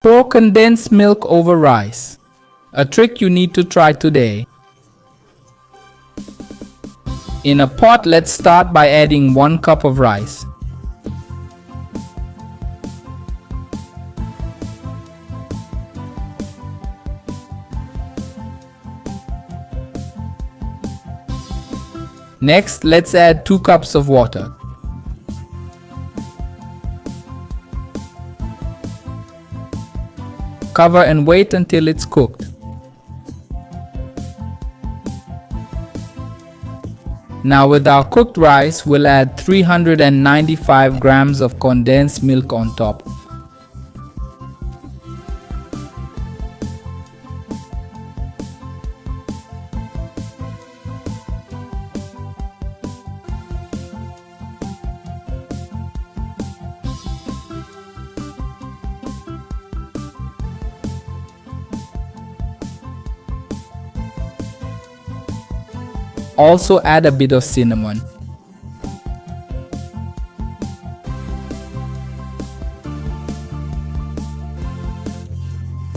Pour condensed milk over rice. A trick you need to try today. In a pot, let's start by adding 1 cup of rice. Next, let's add 2 cups of water. Cover and wait until it's cooked. Now with our cooked rice, we'll add 395 grams of condensed milk on top. Also add a bit of cinnamon.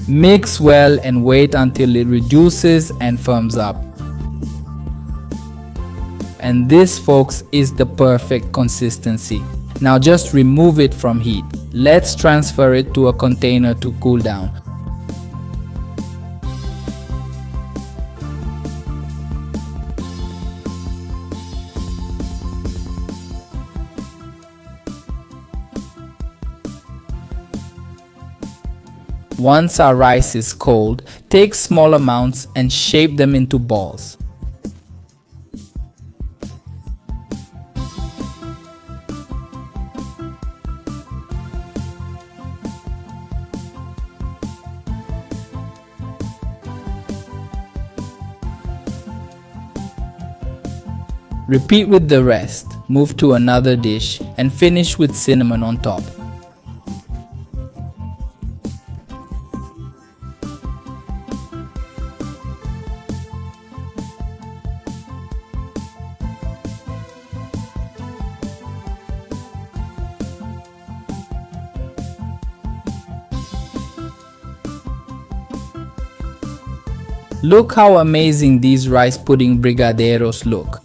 Mix well and wait until it reduces and firms up. And this, folks, is the perfect consistency. Now just remove it from heat. Let's transfer it to a container to cool down. Once our rice is cold, take small amounts and shape them into balls. Repeat with the rest. Move to another dish and finish with cinnamon on top. Look how amazing these rice pudding brigadeiros look.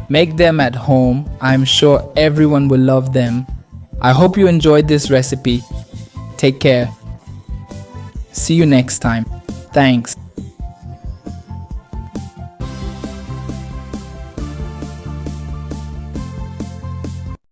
Make them at home. I'm sure everyone will love them. I hope you enjoyed this recipe. Take care. See you next time. Thanks.